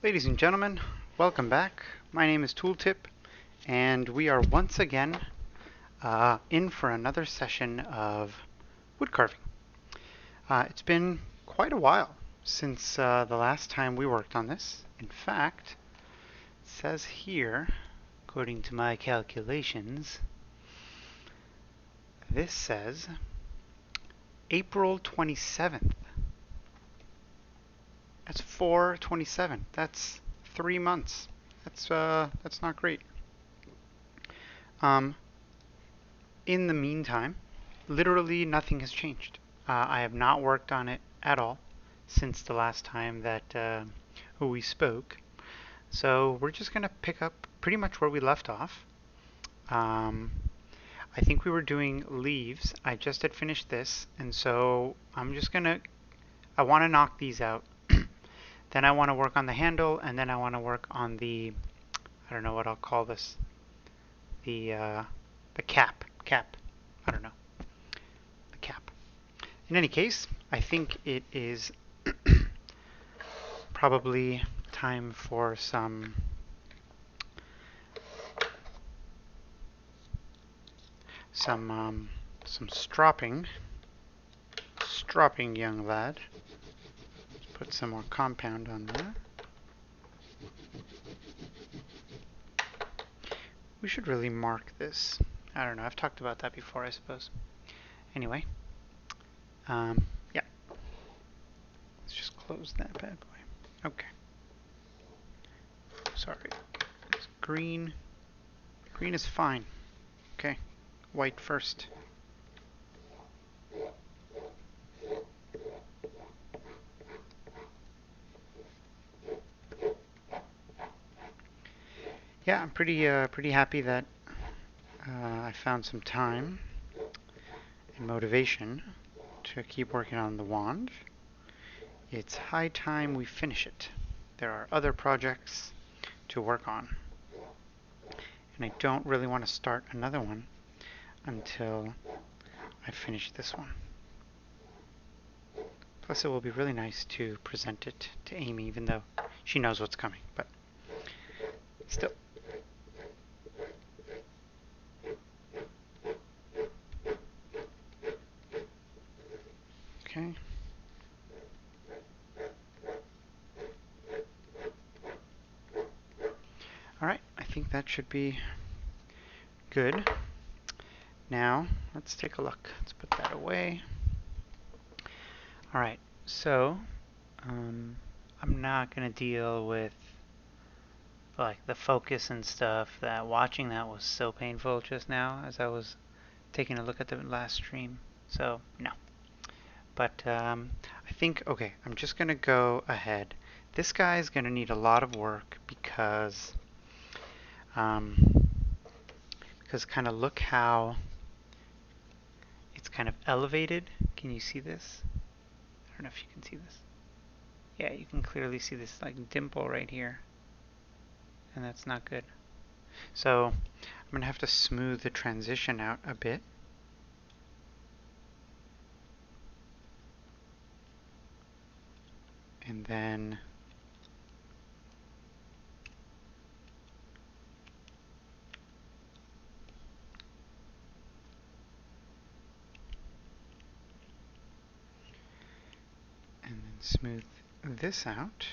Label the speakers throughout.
Speaker 1: Ladies and gentlemen, welcome back. My name is Tooltip, and we are once again in for another session of wood carving. It's been quite a while since the last time we worked on this. In fact, it says here, according to my calculations, this says April 27th. That's 4/27. That's 3 months. That's not great. Um, in the meantime, literally nothing has changed. I have not worked on it at all since the last time that we spoke. So we're just going to pick up pretty much where we left off. Um, I think we were doing leaves. I just had finished this, and so I want to knock these out. Then I want to work on the handle, and then I want to work on I don't know what I'll call this, the cap. I don't know, the cap. In any case, I think it is probably time for some stropping. Stropping, young lad. Let's put some more compound on there. We should really mark this. I don't know, I've talked about that before, I suppose. Anyway, yeah. Let's just close that bad boy. Okay. Sorry. It's green. Green is fine. Okay. White first. Yeah, I'm pretty happy that I found some time and motivation to keep working on the wand. It's high time we finish it. There are other projects to work on, and I don't really want to start another one until I finish this one. Plus, it will be really nice to present it to Amy, even though she knows what's coming, but still. Okay. Alright, I think that should be good. Now, let's take a look. Let's put that away. Alright, so I'm not going to deal with like the focus and stuff. That watching that was so painful just now as I was taking a look at the last stream. So, no. But I think, okay, I'm just going to go ahead. This guy is going to need a lot of work because kind of look how it's kind of elevated. Can you see this? I don't know if you can see this. Yeah, you can clearly see this like dimple right here. And that's not good. So I'm going to have to smooth the transition out a bit. And then smooth this out.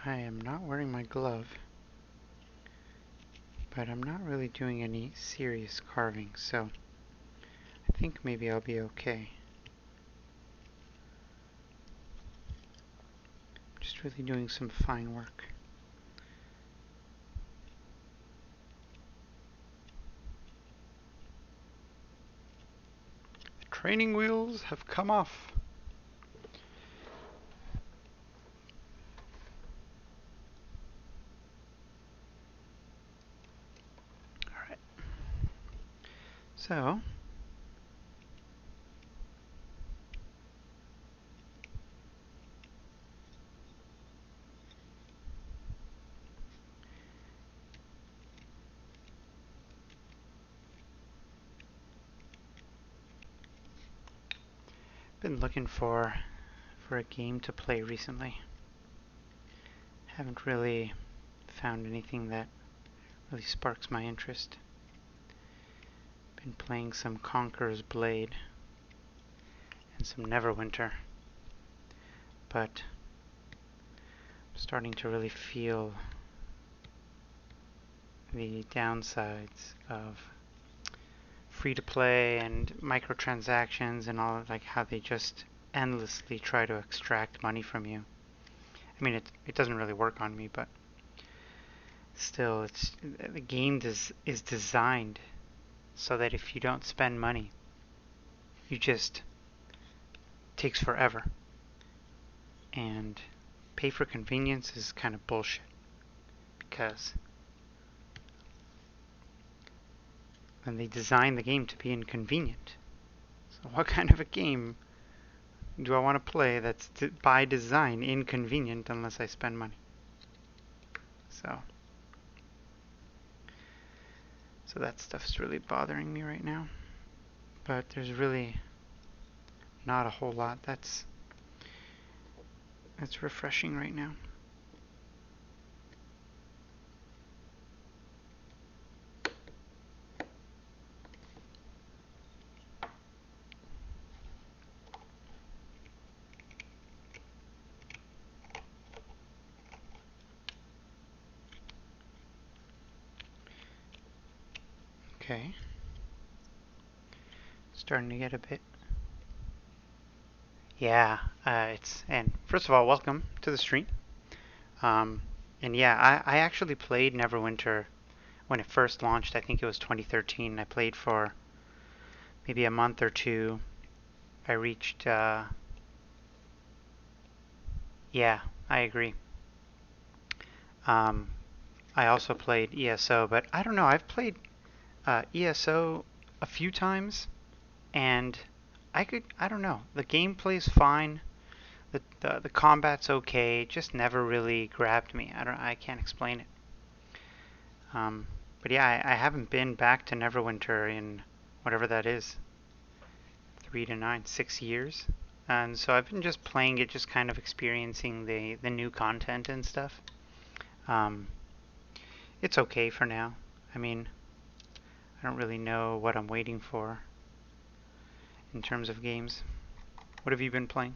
Speaker 1: I am not wearing my glove, but I'm not really doing any serious carving, so I think maybe I'll be okay. Just really doing some fine work. The training wheels have come off. So, been looking for a game to play recently. Haven't really found anything that really sparks my interest. Been playing some Conqueror's Blade and some Neverwinter, but I'm starting to really feel the downsides of free to play and microtransactions and all, like how they just endlessly try to extract money from you. I mean, it doesn't really work on me, but still, the game is designed so that if you don't spend money, you just takes forever. And pay for convenience is kind of bullshit because then they design the game to be inconvenient. So what kind of a game do I want to play that's by design inconvenient unless I spend money? So that stuff's really bothering me right now. But there's really not a whole lot that's refreshing right now. Okay. Starting to get a bit. Yeah, and first of all, welcome to the stream. Um, and yeah, I actually played Neverwinter when it first launched. I think it was 2013. I played for maybe a month or two. I reached, yeah, I agree. Um, I also played ESO, but I don't know. I've played ESO a few times, and I don't know. The gameplay's fine. The combat's okay. It just never really grabbed me. I can't explain it. But yeah, I haven't been back to Neverwinter in whatever that is, 3 to 9, 6 years. And so I've been just playing it, just kind of experiencing the new content and stuff. Um, it's okay for now. I mean, I don't really know what I'm waiting for in terms of games. What have you been playing?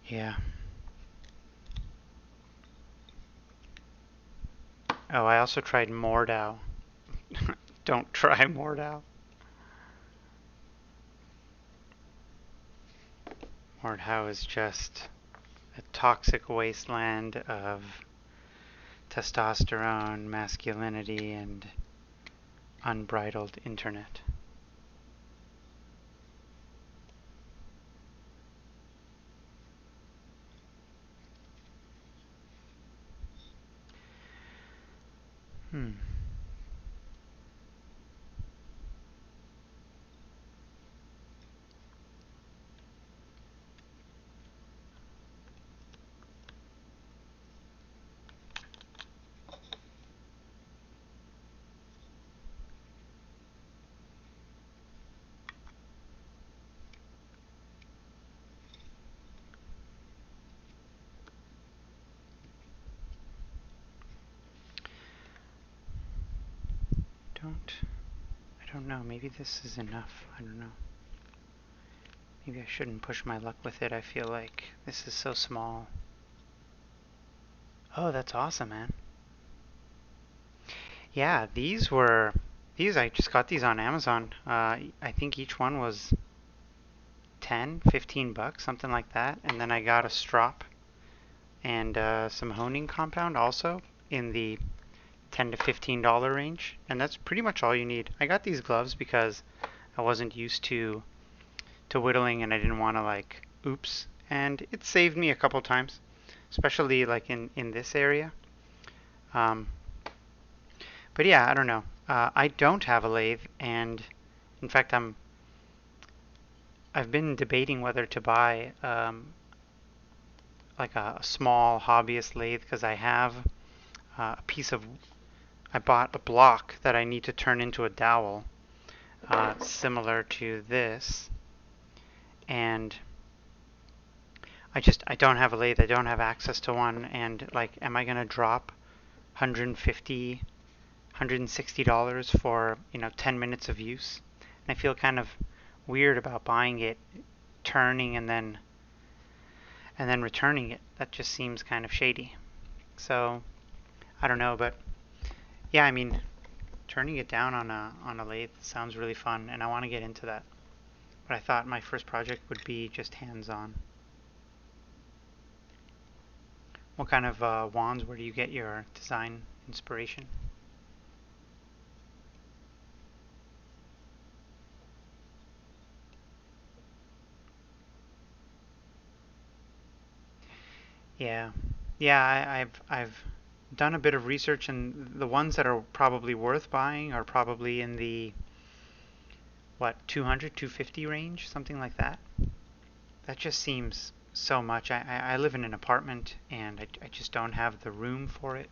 Speaker 1: Yeah. Oh, I also tried Mordau. Don't try Mordau. Mordau is just a toxic wasteland of testosterone, masculinity, and unbridled internet. Hmm. I don't know. Maybe this is enough. I don't know. Maybe I shouldn't push my luck with it. I feel like this is so small. Oh, that's awesome, man. Yeah, these I just got these on Amazon. I think each one was 10, $15, something like that. And then I got a strop and some honing compound also in the $10 to $15 range, and that's pretty much all you need. I got these gloves because I wasn't used to whittling and I didn't want to like oops, and it saved me a couple times, especially like in this area. Um, but yeah, I don't know. I don't have a lathe, and in fact, I've been debating whether to buy like a small hobbyist lathe because I have a piece of I bought a block that I need to turn into a dowel, similar to this, and I don't have a lathe. I don't have access to one, and like, am I gonna drop 150, $160 for 10 minutes of use? And I feel kind of weird about buying it, turning, and then returning it. That just seems kind of shady. So I don't know, but yeah, I mean, turning it down on a lathe sounds really fun, and I want to get into that. But I thought my first project would be just hands-on. What kind of wands? Where do you get your design inspiration? Yeah, yeah. I've done a bit of research, and the ones that are probably worth buying are probably in the what 200, 250 range, something like that. That just seems so much. I live in an apartment, and I just don't have the room for it.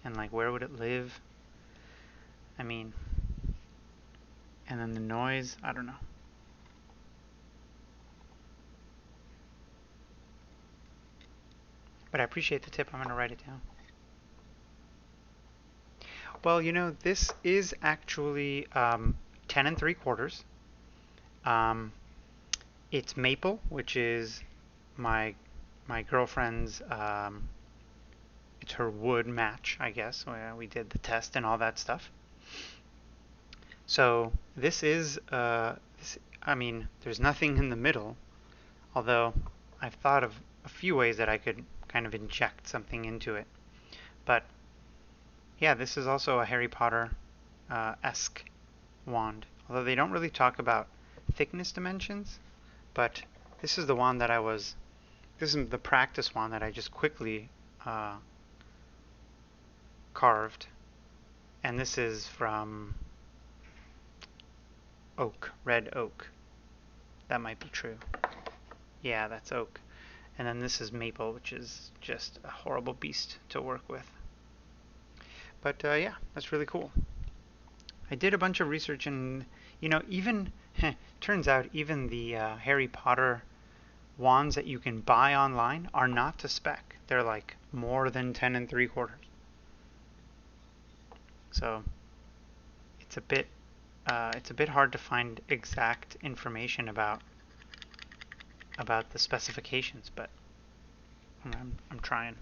Speaker 1: And like, where would it live? I mean, and then the noise. I don't know. But I appreciate the tip. I'm gonna write it down. Well, this is actually 10 3/4. Um, it's maple, which is my my girlfriend's. It's her wood match, I guess. We did the test and all that stuff. So I mean, there's nothing in the middle. Although I've thought of a few ways that I could kind of inject something into it. But yeah, this is also a Harry Potter esque wand. Although they don't really talk about thickness dimensions, but this is the wand that this is the practice wand that I just quickly uh, carved. And this is from oak, red oak. That might be true. Yeah, that's oak. And then this is maple, which is just a horrible beast to work with. But yeah, that's really cool. I did a bunch of research, and even turns out even the Harry Potter wands that you can buy online are not to spec. They're like more than 10 3/4. So it's a bit hard to find exact information about the specifications, but I'm trying.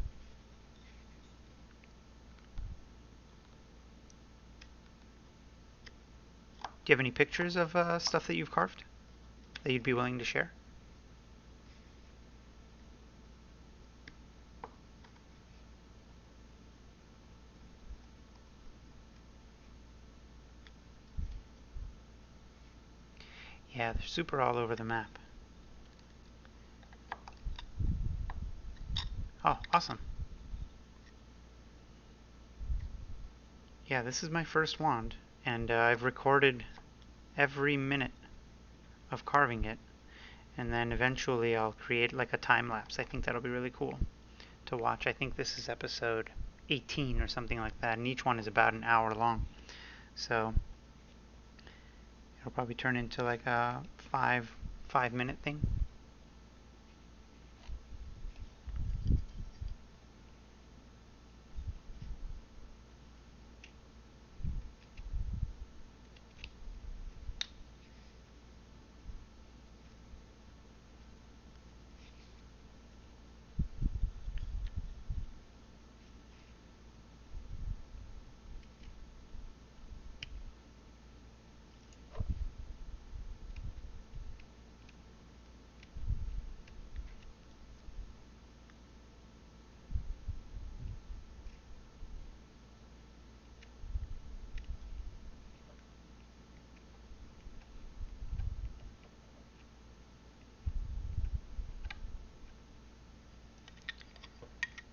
Speaker 1: Do you have any pictures of stuff that you've carved that you'd be willing to share? Yeah, they're super all over the map. Oh, awesome. Yeah, this is my first wand, and I've recorded every minute of carving it, and then eventually I'll create like a time lapse. I think that'll be really cool to watch. I think this is episode 18 or something like that, and each one is about an hour long. So it'll probably turn into like a 5 minute thing.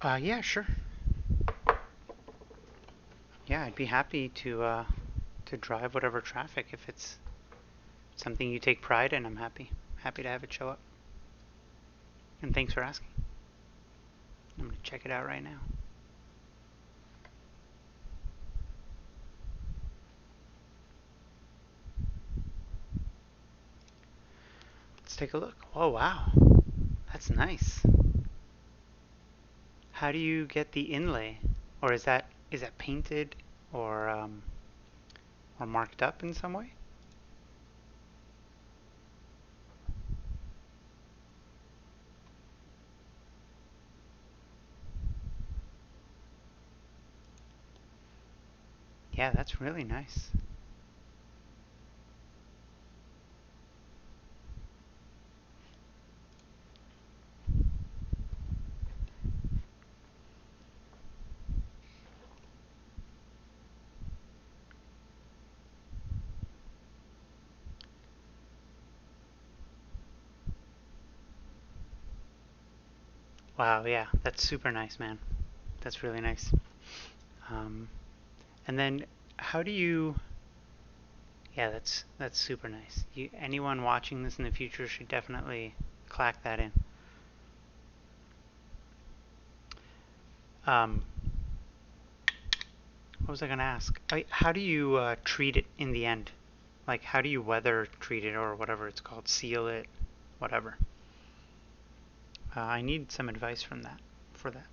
Speaker 1: Yeah, sure. Yeah, I'd be happy to drive whatever traffic if it's something you take pride in. I'm happy to have it show up. And thanks for asking. I'm gonna check it out right now. Let's take a look. Oh wow, that's nice. How do you get the inlay, or is that painted or marked up in some way? Yeah, that's really nice. Wow, yeah, that's super nice, man. That's really nice. Um, and then how do you? Yeah, that's super nice. Anyone watching this in the future should definitely clack that in. Um, what was I gonna ask? How do you treat it in the end? Like, how do you weather treat it or whatever it's called, seal it, whatever? I need some advice from that for that.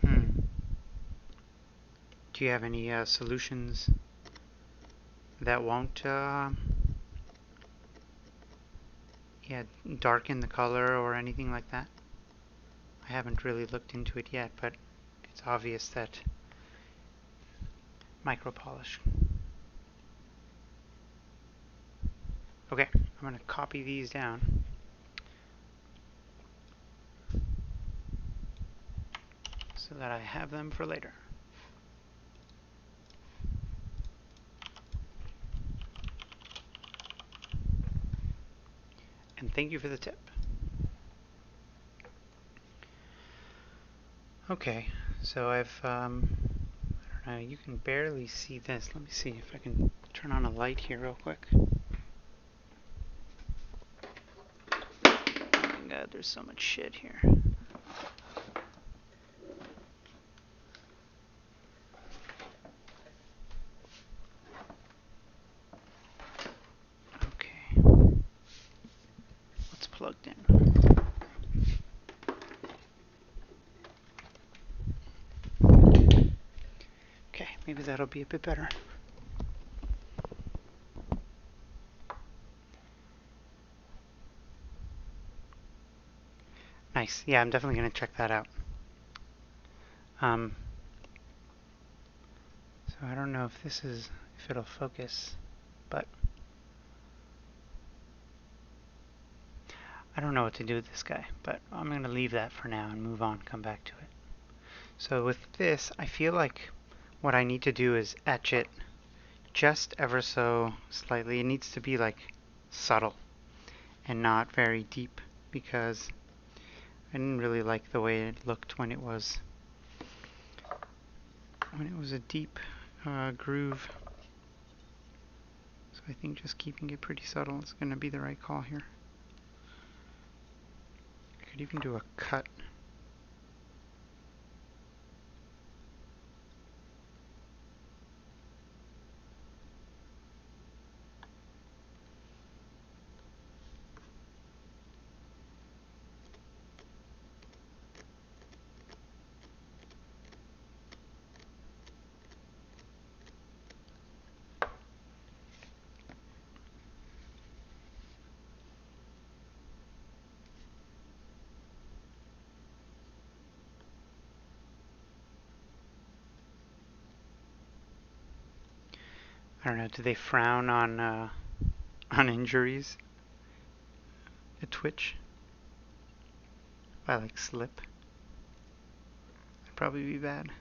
Speaker 1: Hmm. Do you have any solutions that won't, yeah, darken the color or anything like that? I haven't really looked into it yet, but it's obvious that micro polish. Okay, I'm gonna copy these down so that I have them for later. And thank you for the tip. Okay, so I don't know, you can barely see this. Let me see if I can turn on a light here real quick. Oh my god, there's so much shit here. Okay, it's plugged in. Okay, maybe that'll be a bit better. Nice. Yeah, I'm definitely gonna check that out. Um, so I don't know if it'll focus, but I don't know what to do with this guy, but I'm gonna leave that for now and move on, come back to it. So with this, I feel like what I need to do is etch it just ever so slightly. It needs to be like subtle and not very deep because I didn't really like the way it looked when it was a deep groove. So I think just keeping it pretty subtle is going to be the right call here. I could even do a cut. I don't know. Do they frown on injuries at Twitch? If I like slip, that'd probably be bad.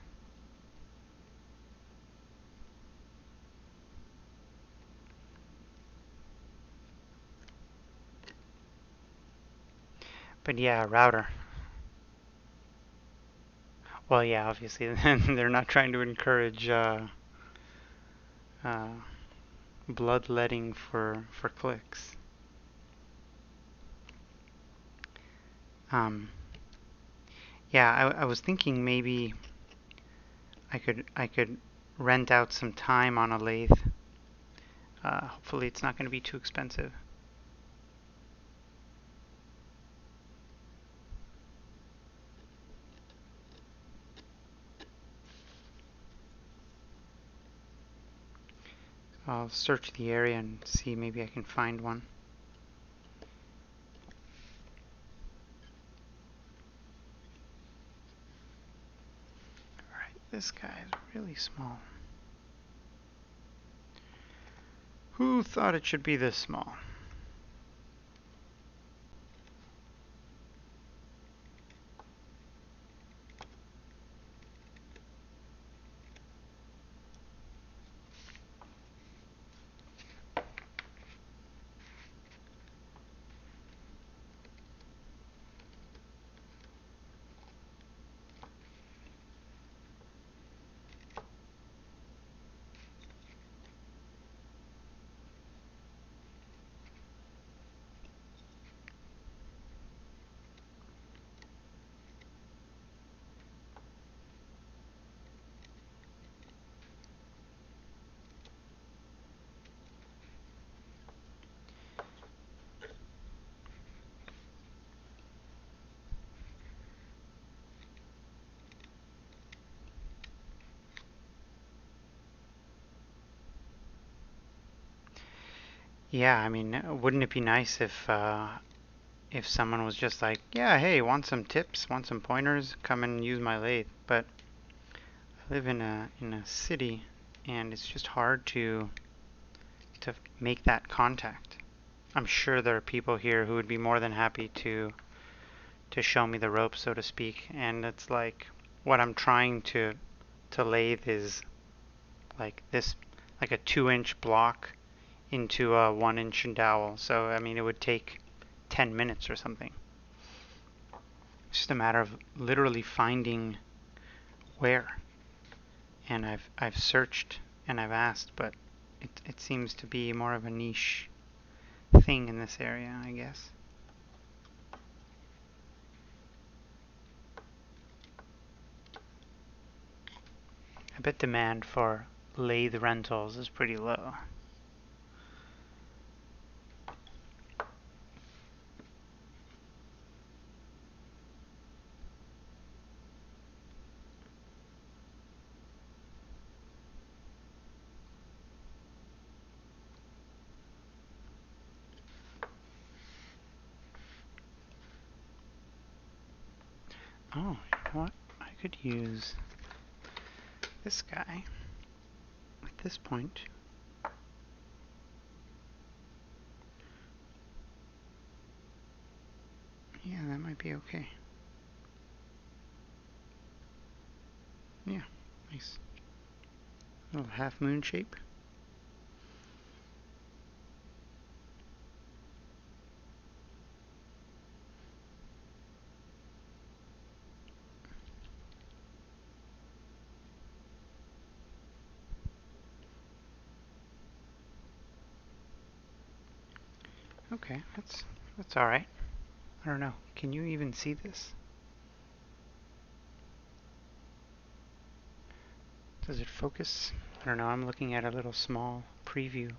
Speaker 1: But yeah, router. Well, yeah, obviously they're not trying to encourage uh, bloodletting for clicks. Um, yeah, I was thinking maybe I could rent out some time on a lathe. Hopefully, it's not going to be too expensive. I'll search the area and see maybe I can find one. Alright, this guy is really small. Who thought it should be this small? Yeah, I mean, wouldn't it be nice if someone was just like, yeah, hey, want some tips, want some pointers, come and use my lathe. But I live in a city, and it's just hard to make that contact. I'm sure there are people here who would be more than happy to show me the ropes, so to speak. And it's like what I'm trying to lathe is like this, like a 2-inch block into a 1-inch dowel. So I mean, it would take 10 minutes or something. It's just a matter of literally finding where. And I've searched and I've asked, but it seems to be more of a niche thing in this area, I guess. I bet demand for lathe rentals is pretty low. Oh, you know what? I could use this guy at this point. Yeah, that might be okay. Yeah, nice. Little half moon shape. Okay, that's all right. I don't know. Can you even see this? Does it focus? I don't know. I'm looking at a little small preview.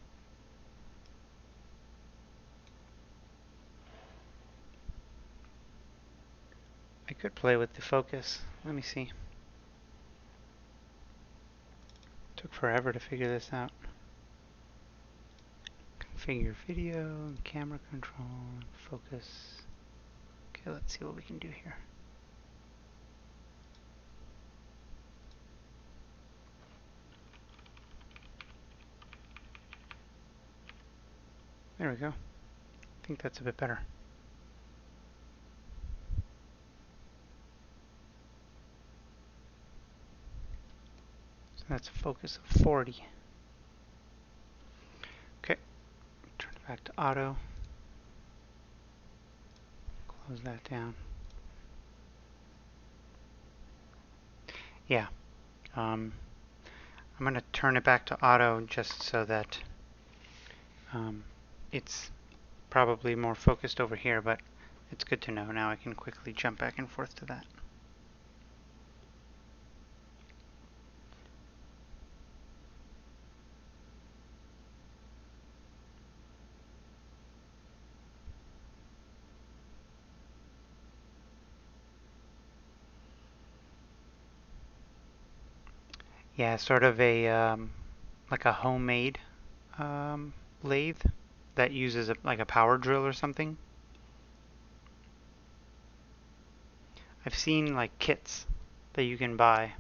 Speaker 1: I could play with the focus. Let me see. Took forever to figure this out. Configure video, camera control, focus. Okay, let's see what we can do here. There we go. I think that's a bit better. So that's a focus of 40. Okay, turn it back to auto. Close that down. Yeah, I'm going to turn it back to auto just so that it's probably more focused over here, but it's good to know. Now I can quickly jump back and forth to that. Yeah, sort of a like a homemade lathe that uses like a power drill or something. I've seen like kits that you can buy.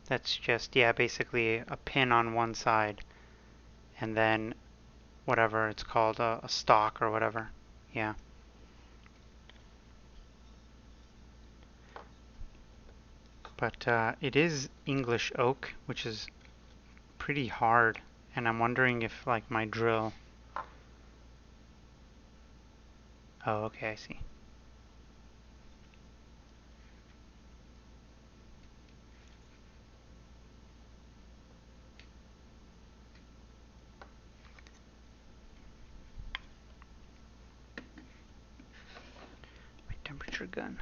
Speaker 1: That's just, yeah, basically a pin on one side and then whatever it's called, a stock or whatever. Yeah. But it is English oak, which is pretty hard. And I'm wondering if like my drill. Oh, okay, I see. My temperature gun.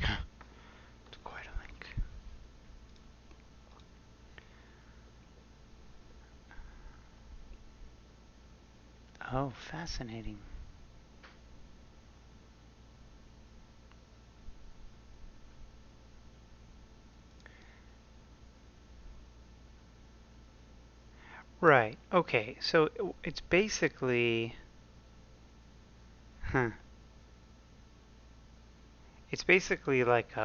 Speaker 1: It's quite a link. Oh, fascinating. Right. Okay. So it's basically, huh, it's basically like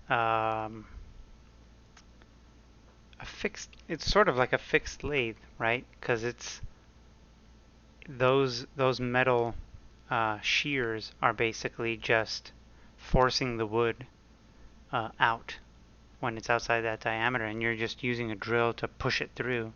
Speaker 1: um, it's sort of like a fixed lathe, right? Because it's those metal shears are basically just forcing the wood out when it's outside that diameter, and you're just using a drill to push it through.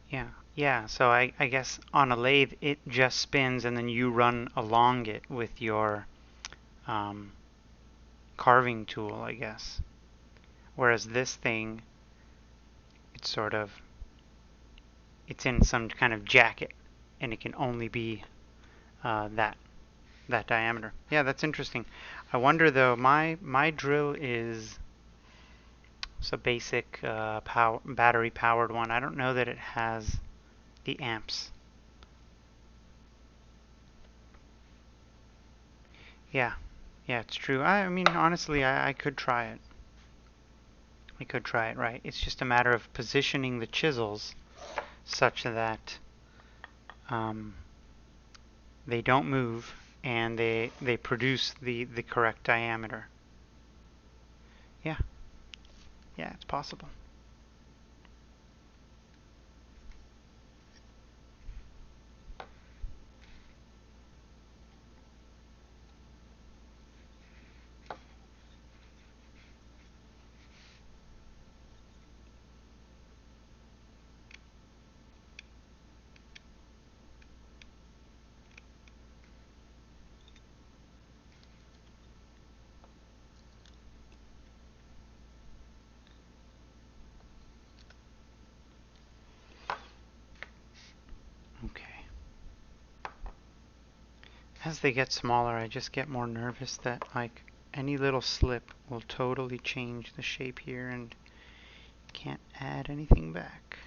Speaker 1: Yeah, yeah. So I guess on a lathe it just spins, and then you run along it with your um, carving tool, I guess. Whereas this thing, it's sort of it's in some kind of jacket, and it can only be that diameter. Yeah, that's interesting. I wonder though. My drill is it's a basic battery powered one. I don't know that it has the amps. Yeah, yeah, it's true. I mean, honestly, I could try it. I could try it, right? It's just a matter of positioning the chisels such that um, they don't move, and they produce the correct diameter. Yeah, yeah, it's possible. Okay. As they get smaller, I just get more nervous that like any little slip will totally change the shape here and can't add anything back.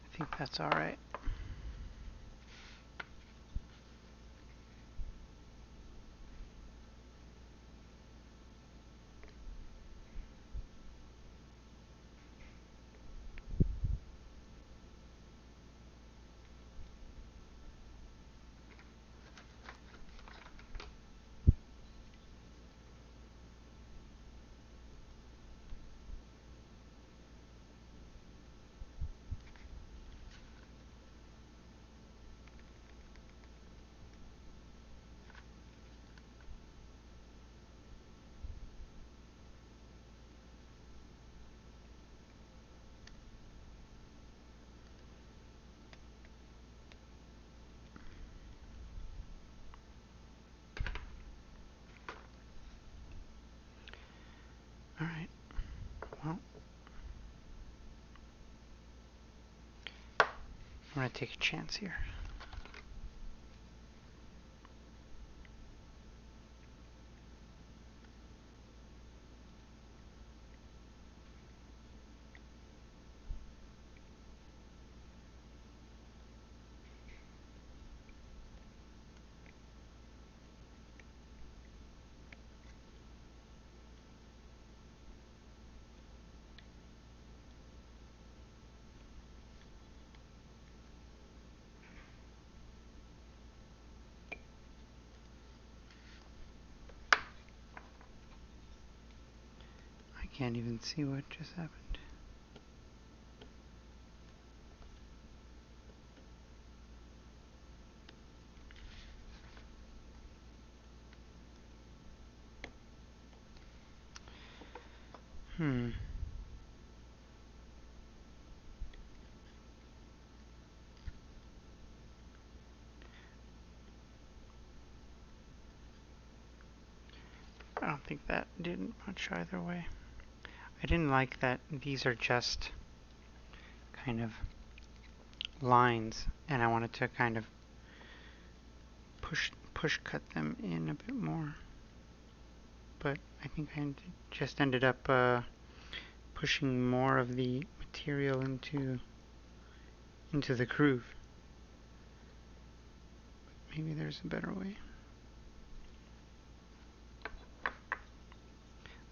Speaker 1: I think that's all right. All right. Well, I'm gonna take a chance here. I can't even see what just happened. Hmm. I don't think that did much either way. I didn't like that these are just kind of lines, and I wanted to kind of push cut them in a bit more. But I think I just ended up pushing more of the material into the groove. Maybe there's a better way.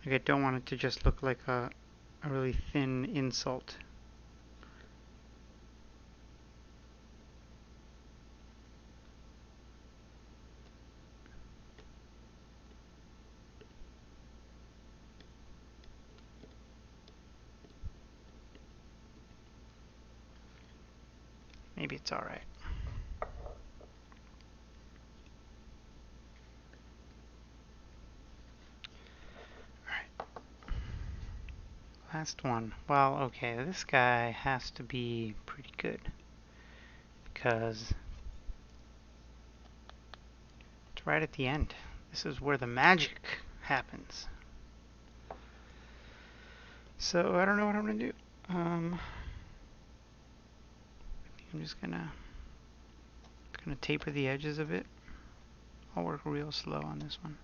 Speaker 1: Like I don't want it to just look like a really thin insult. Maybe it's alright. Alright. Last one. Well, okay, this guy has to be pretty good. Because it's right at the end. This is where the magic happens. So I don't know what I'm gonna do. I think I'm just gonna taper the edges a bit. I'll work real slow on this one.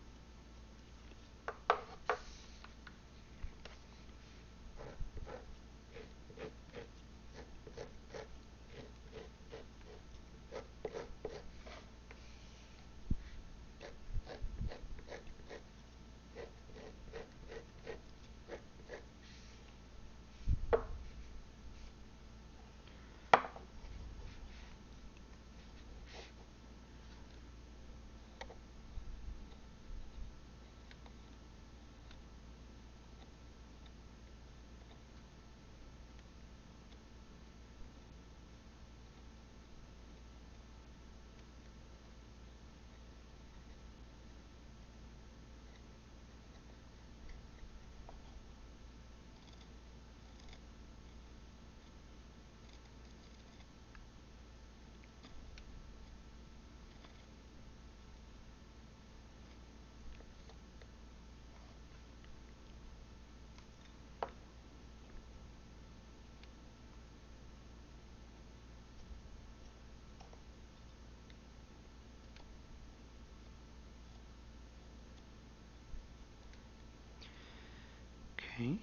Speaker 1: Okay.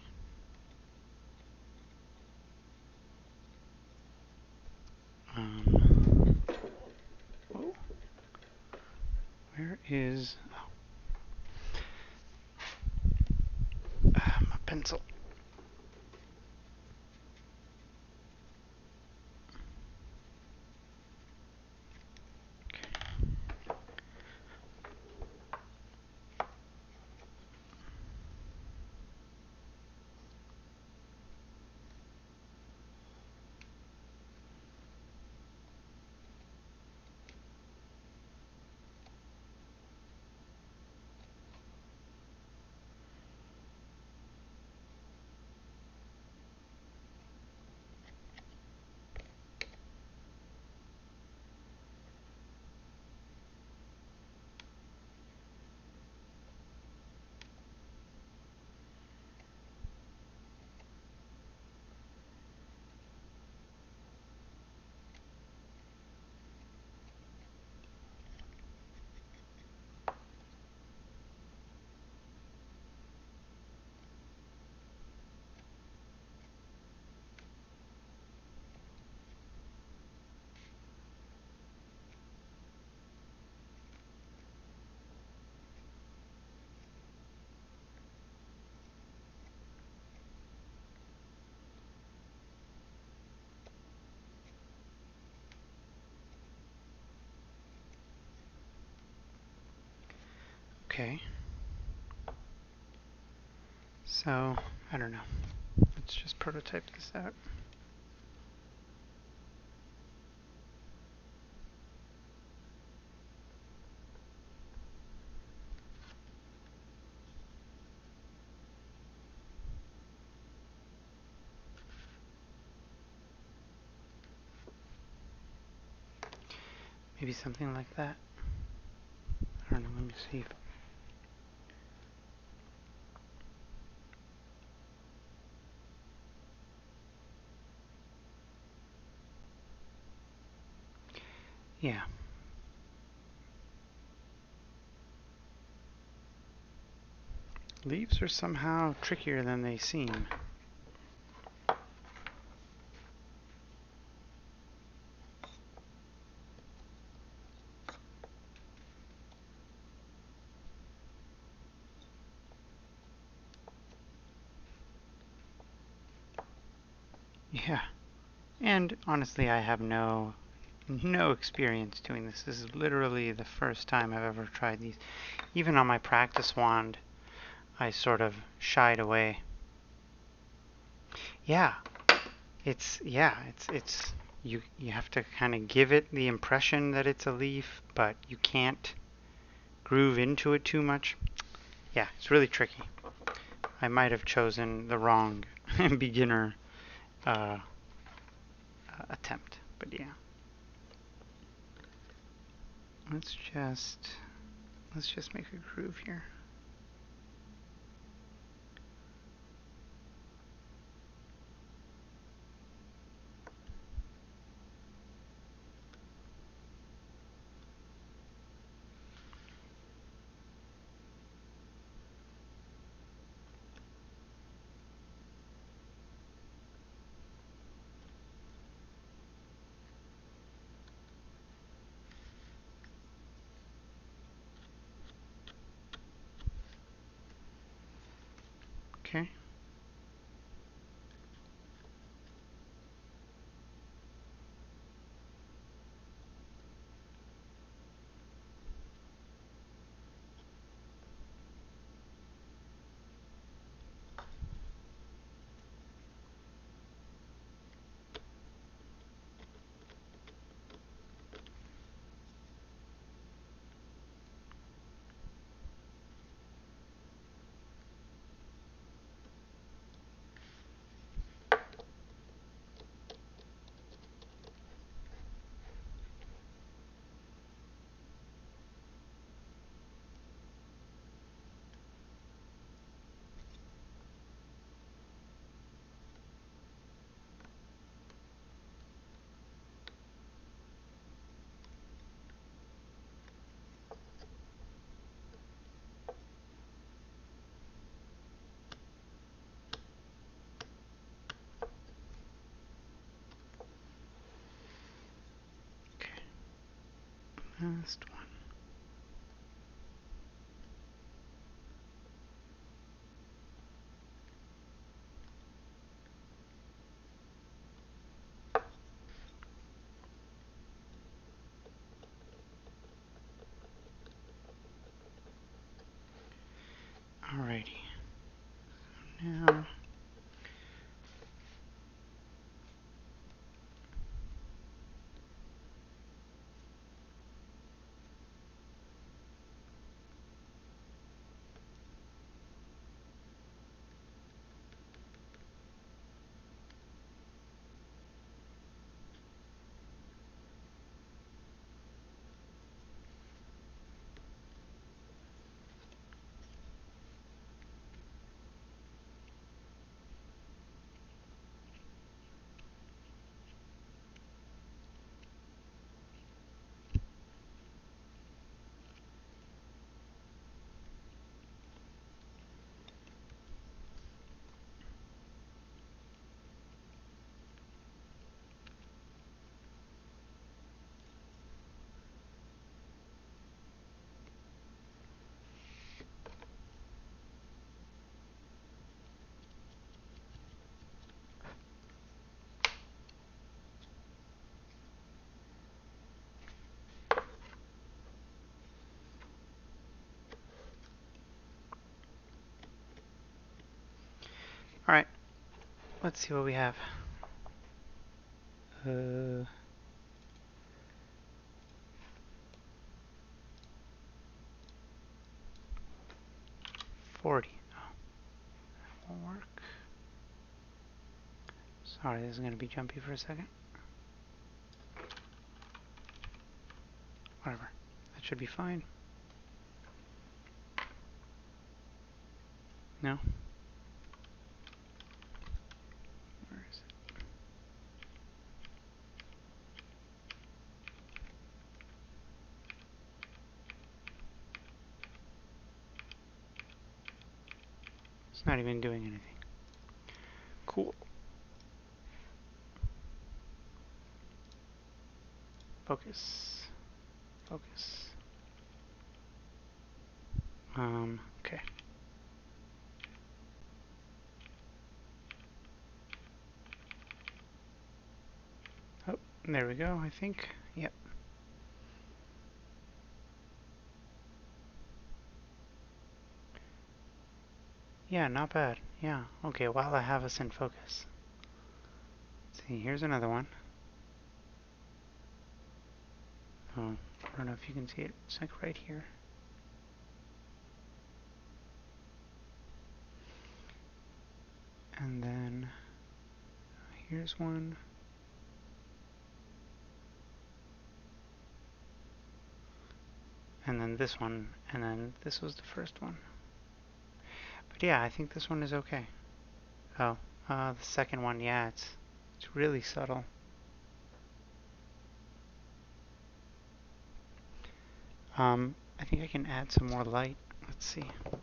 Speaker 1: Whoa. Where is my pencil? Okay. So, I don't know. Let's just prototype this out. Maybe something like that. I don't know, let me see. Yeah. Leaves are somehow trickier than they seem. Yeah. And honestly, I have no experience doing this. This is literally the first time I've ever tried these. Even on my practice wand, I sort of shied away. Yeah, it's you have to kind of give it the impression that it's a leaf, but you can't groove into it too much. Yeah, it's really tricky. I might have chosen the wrong beginner uh, attempt, but yeah. Let's just make a groove here. Okay. Okay. Last one. Alrighty. Now, alright. Let's see what we have. 40. Oh, that won't work. Sorry, this is going to be jumpy for a second. Whatever. That should be fine. No? Where is it? It's not even doing anything. Cool. Focus. Focus. Okay. Oh, there we go, I think. Yep. Yeah, not bad. Yeah. Okay, while I have us in focus. Let's see, here's another one. Oh, I don't know if you can see it. It's like right here. And then here's one. And then this one. And then this was the first one. But yeah, I think this one is okay. Oh, the second one, yeah, it's really subtle. I think I can add some more light. Let's see. I'll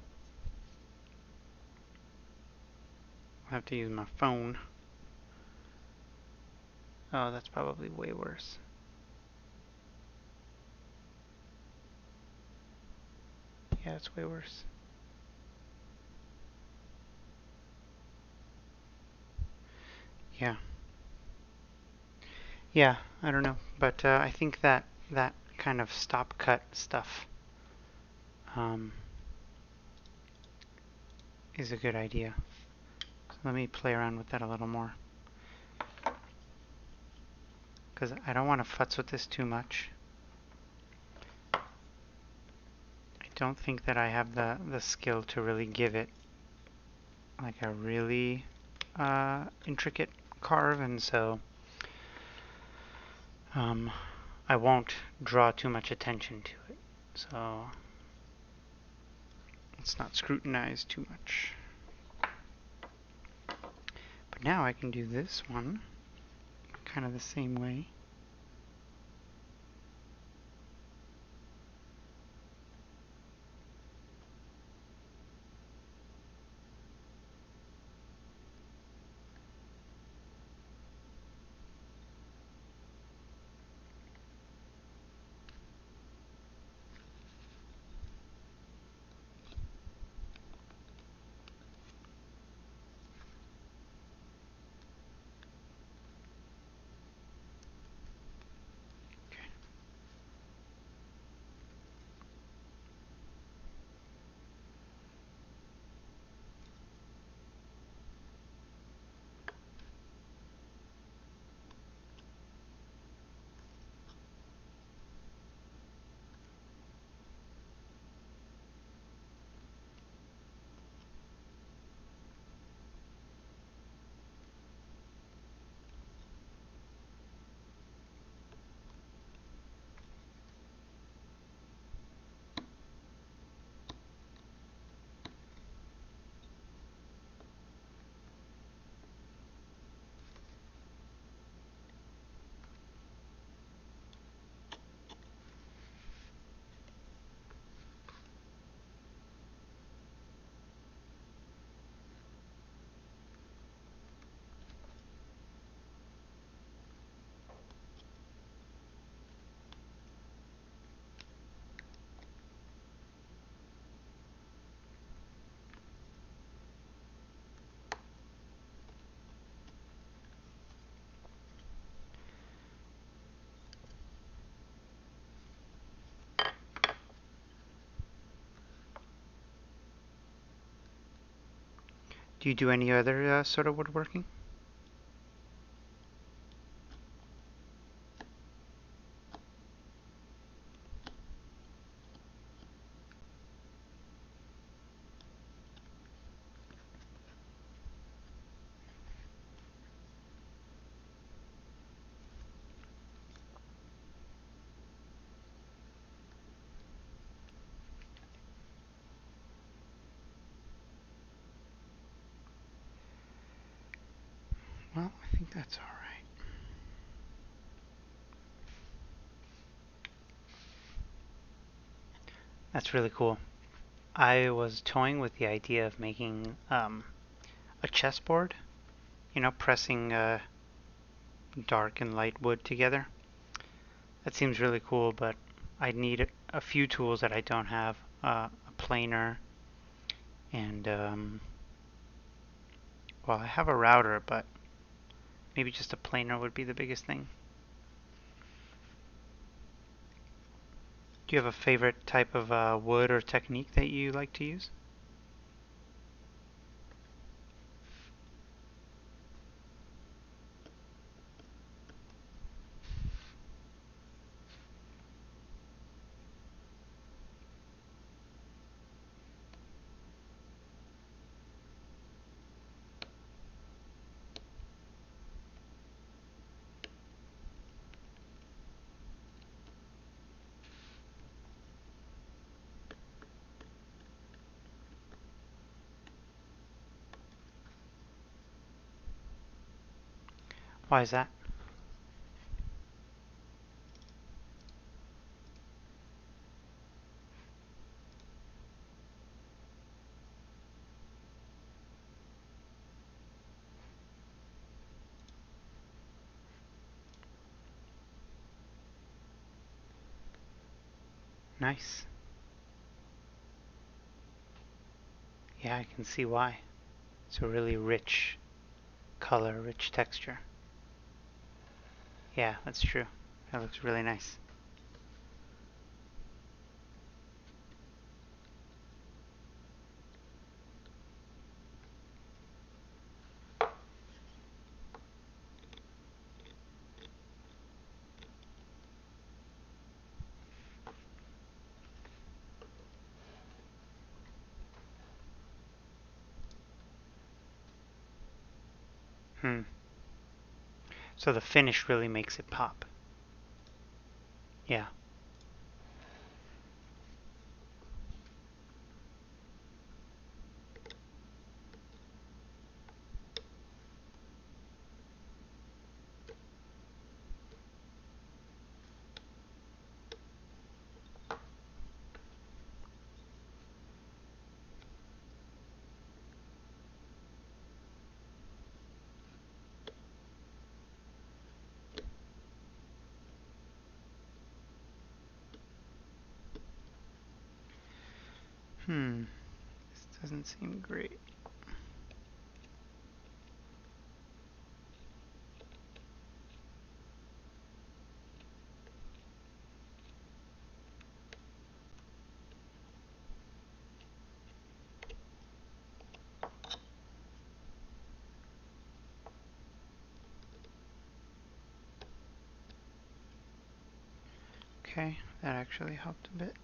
Speaker 1: have to use my phone. Oh, that's probably way worse. Yeah, it's way worse. Yeah. Yeah, I don't know. But I think that kind of stop cut stuff um, is a good idea. So let me play around with that a little more. Because I don't want to futz with this too much. I don't think that I have the skill to really give it like a really intricate carve, and so I won't draw too much attention to it. So it's not scrutinized too much. But now I can do this one kind of the same way. Do you do any other sort of woodworking? Well, I think that's all right. That's really cool. I was toying with the idea of making a chessboard, pressing dark and light wood together. That seems really cool, but I'd need a few tools that I don't have. A planer and, well, I have a router, but maybe just a planer would be the biggest thing. Do you have a favorite type of wood or technique that you like to use? Why is that? Nice. Yeah, I can see why. It's a really rich color, rich texture. Yeah, that's true. That looks really nice. Hmm. So the finish really makes it pop. Yeah. Hmm. This doesn't seem great. Okay, that actually helped a bit.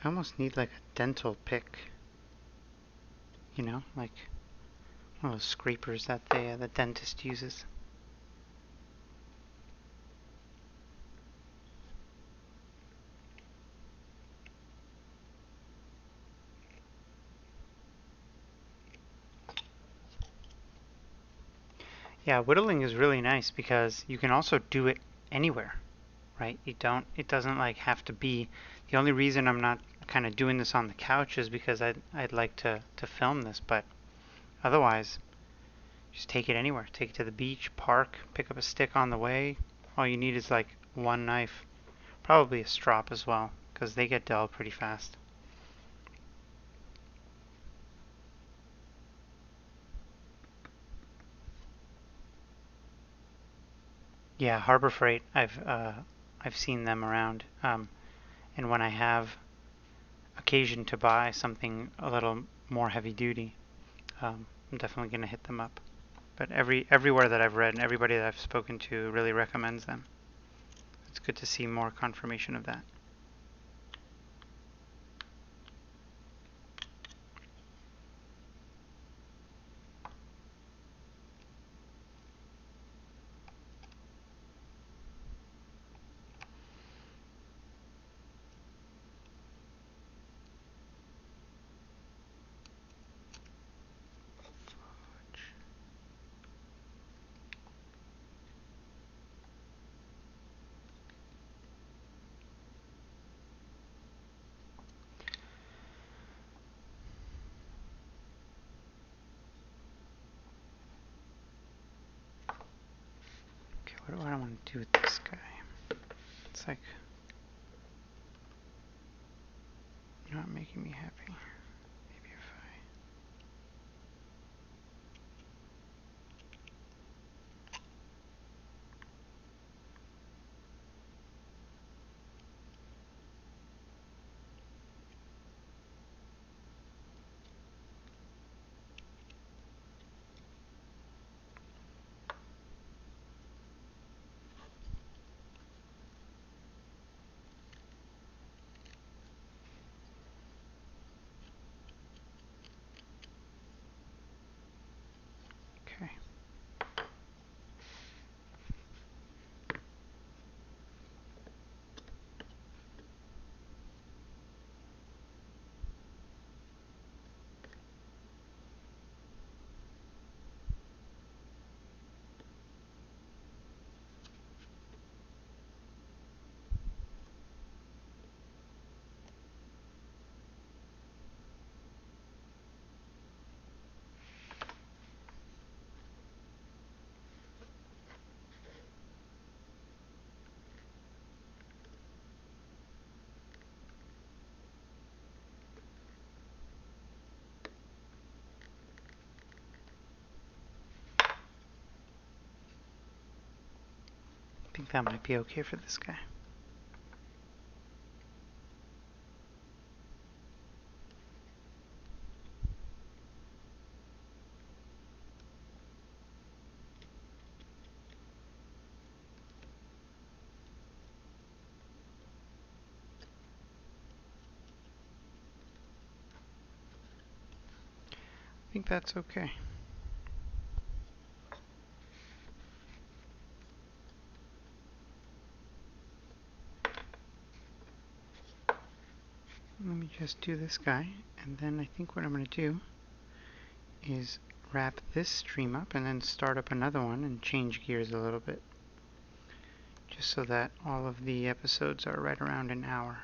Speaker 1: I almost need like a dental pick, like one of those scrapers that the dentist uses. Yeah, whittling is really nice because you can also do it anywhere, right? It doesn't like have to be. The only reason I'm not kind of doing this on the couch is because I'd like to film this, but otherwise, just take it anywhere. Take it to the beach, park, pick up a stick on the way. All you need is like one knife, probably a strop as well, because they get dull pretty fast. Yeah, Harbor Freight. I've seen them around, and when I have occasion to buy something a little more heavy duty, I'm definitely gonna hit them up. But everywhere that I've read and everybody that I've spoken to really recommends them. It's good to see more confirmation of that. what do I want to do with this guy? It's like not making me happy. Maybe if okay. I think that might be okay for this guy. I think that's okay. Let me just do this guy, and then I think what I'm going to do is wrap this stream up and then start up another one and change gears a little bit, just so that all of the episodes are right around an hour.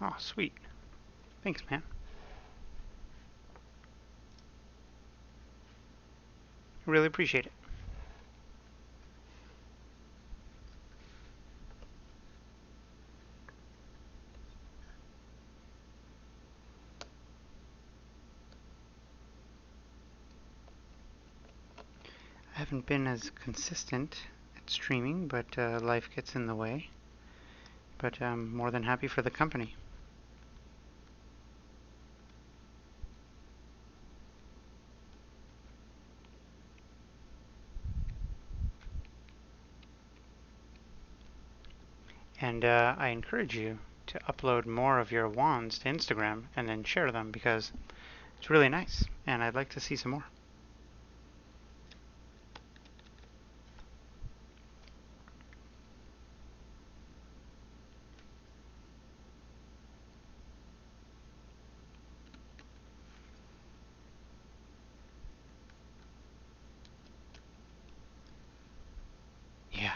Speaker 1: Oh, sweet. Thanks, man. Really appreciate it. I haven't been as consistent at streaming, but life gets in the way. But I'm more than happy for the company. And I encourage you to upload more of your wands to Instagram and then share them, because it's really nice and I'd like to see some more. Yeah.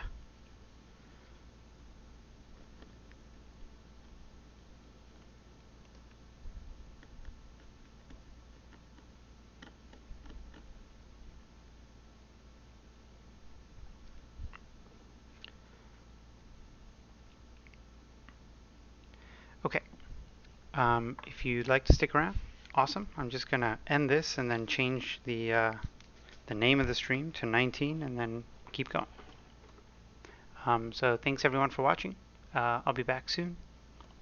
Speaker 1: Okay. If you'd like to stick around, awesome. I'm just gonna end this and then change the name of the stream to 19 and then keep going. So thanks everyone for watching. I'll be back soon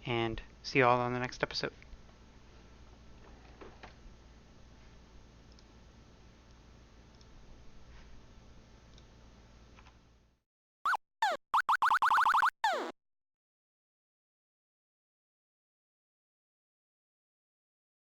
Speaker 1: and see you all on the next episode.